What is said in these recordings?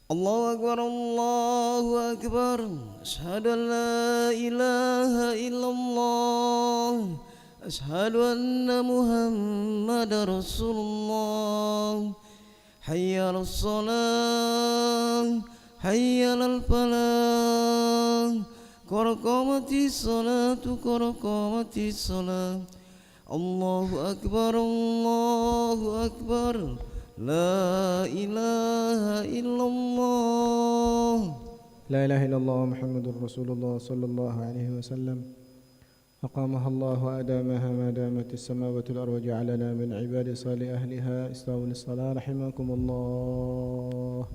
الله أكبر الله أكبر أشهد أن لا إله إلا الله أشهد أن محمد رسول الله حي على الصلاة حي على الفلاح قد قامت الصلاة قد قامت الصلاة الله أكبر الله أكبر لا إله إلا الله لا إله إلا الله محمد رسول الله صلى الله عليه وسلم أقامها الله وأدامها ما دامت السماوات والأرض وجعلنا من عباد صالح أهلها استووا للصلاة رحمكم الله.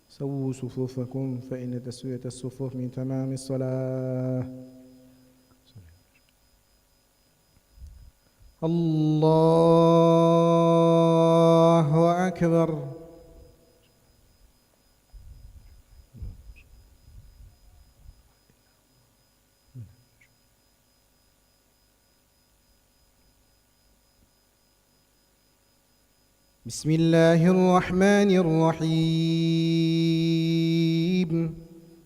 سووا صفوفكم فإن تسوية الصفوف من تمام الصلاة. الله أكبر. بسم الله الرحمن الرحيم.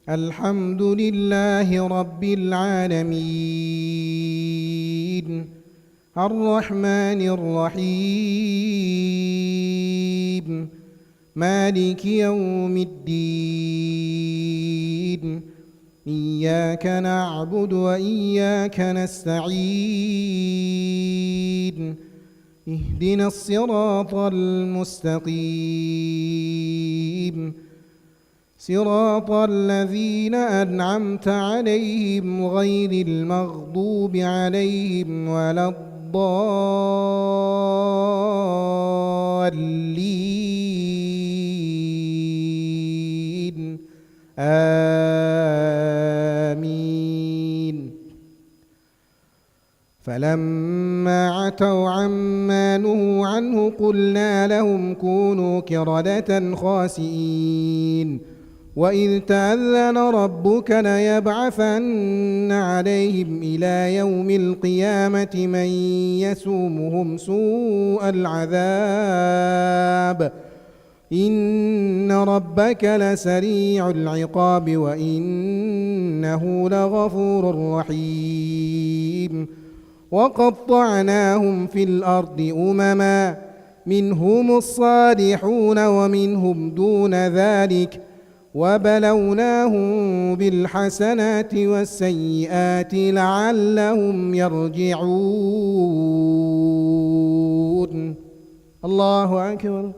الحمد لله رب العالمين الرحمن الرحيم مالك يوم الدين إياك نعبد وإياك نستعين اهدنا الصراط المستقيم صراط الذين أنعمت عليهم غير المغضوب عليهم ولا الضالين آمين. فلما عتوا عما نهوا عنه قلنا لهم كونوا قردة خاسئين وإذ تأذن ربك ليبعثن عليهم إلى يوم القيامة من يسومهم سوء العذاب إن ربك لسريع العقاب وإنه لغفور رحيم. وقطعناهم في الأرض أمما منهم الصالحون ومنهم دون ذلك وبلوناهم بالحسنات والسيئات لعلهم يرجعون. الله أكبر.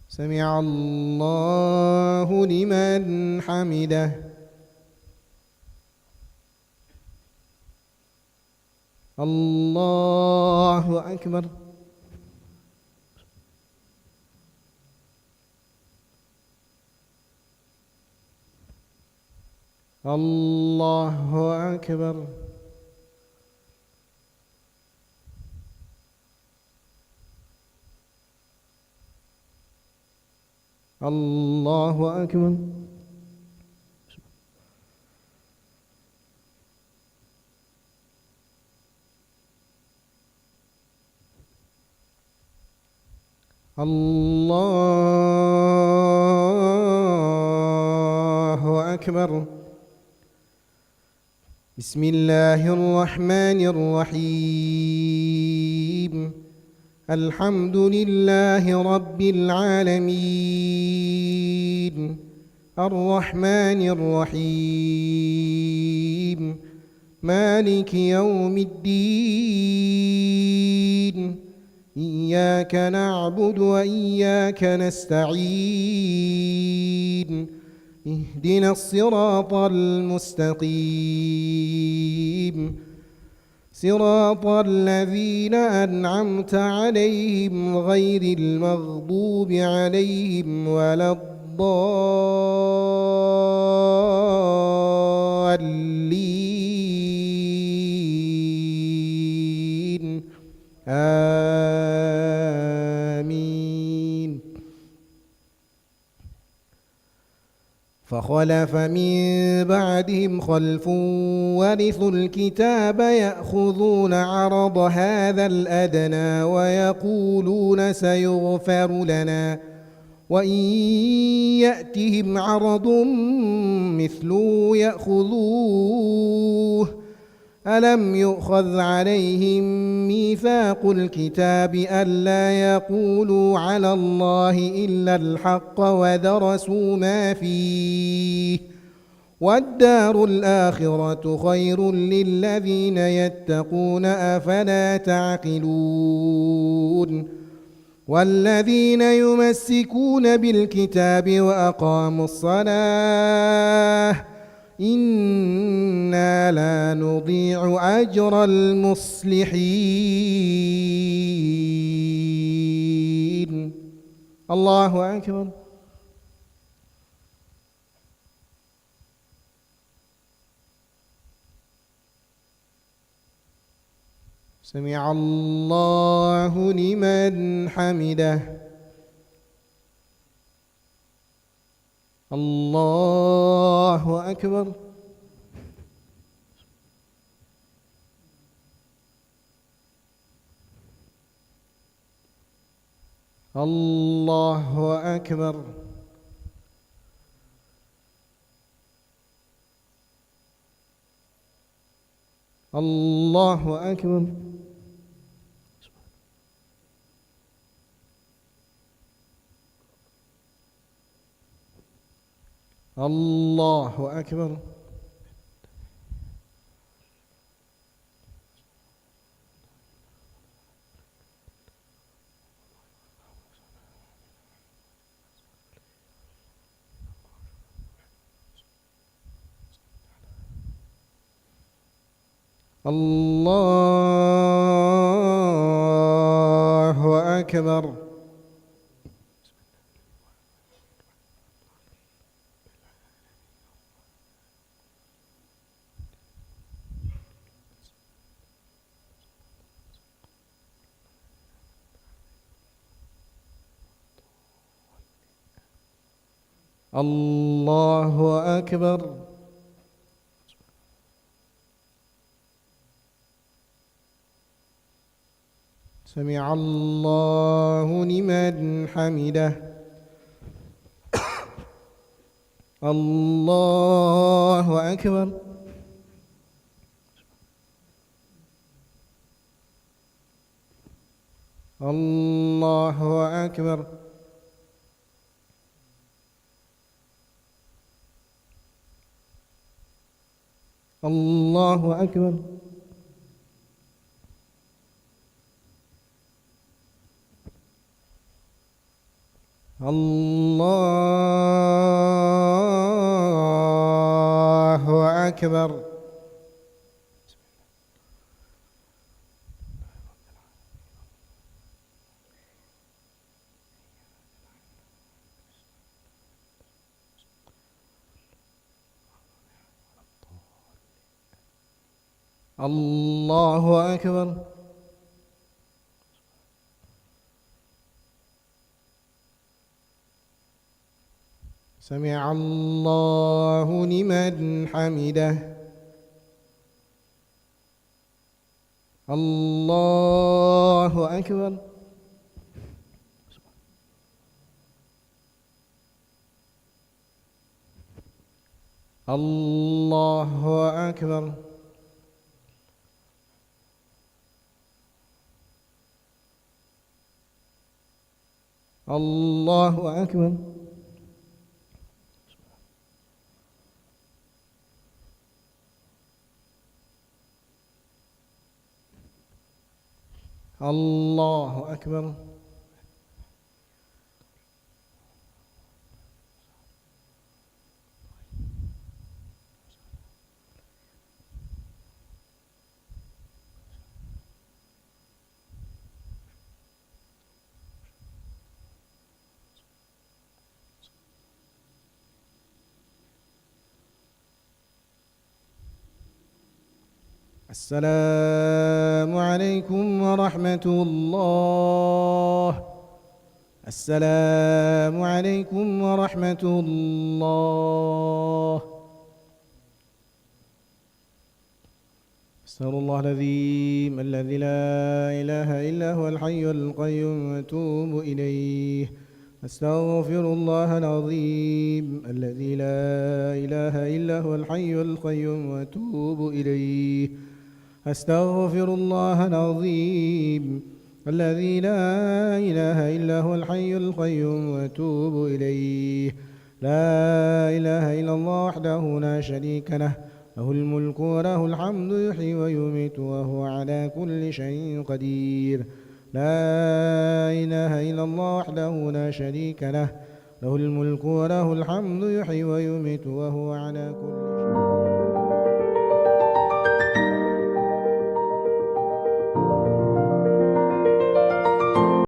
سمع الله لمن حمده. الله أكبر. الله أكبر. الله أكبر. الله أكبر. بسم الله الرحمن الرحيم. الحمد لله رب العالمين الرحمن الرحيم مالك يوم الدين إياك نعبد وإياك نستعين اهدنا الصراط المستقيم صراط الذين أنعمت عليهم غير المغضوب عليهم ولا الضالين آمين. فخلف من بعدهم خلف ورثوا الكتاب يأخذون عرض هذا الأدنى ويقولون سيغفر لنا وإن يأتهم عرض مثله يأخذوه ألم يؤخذ عليهم ميثاق الكتاب ألا يقولوا على الله إلا الحق ودرسوا ما فيه والدار الآخرة خير للذين يتقون أفلا تعقلون والذين يمسكون بالكتاب وأقاموا الصلاة إنا لا نضيع أجر المصلحين. الله أكبر. سمع الله لمن حمده. الله أكبر. الله أكبر. الله أكبر. الله أكبر. الله أكبر. الله أكبر. سمع الله لمن حمده. الله أكبر. الله أكبر. الله أكبر. الله أكبر. الله أكبر. سمع الله لمن حمده. الله أكبر. الله أكبر. الله أكبر. الله أكبر. السلام عليكم ورحمة الله. السلام عليكم ورحمة الله. أستغفر الله العظيم الذي لا إله إلا هو الحي القيوم وأتوب إليه. أستغفر الله العظيم الذي لا إله إلا هو الحي القيوم وأتوب إليه. أستغفر الله العظيم الذي لا إله إلا هو الحي القيوم وأتوب إليه. لا إله إلا الله وحده لا شريك له، له الملك وله الحمد يحيي ويميت وهو على كل شيء قدير. لا إله إلا الله وحده لا شريك له، له الملك وله الحمد يحيي ويميت وهو على كل شيء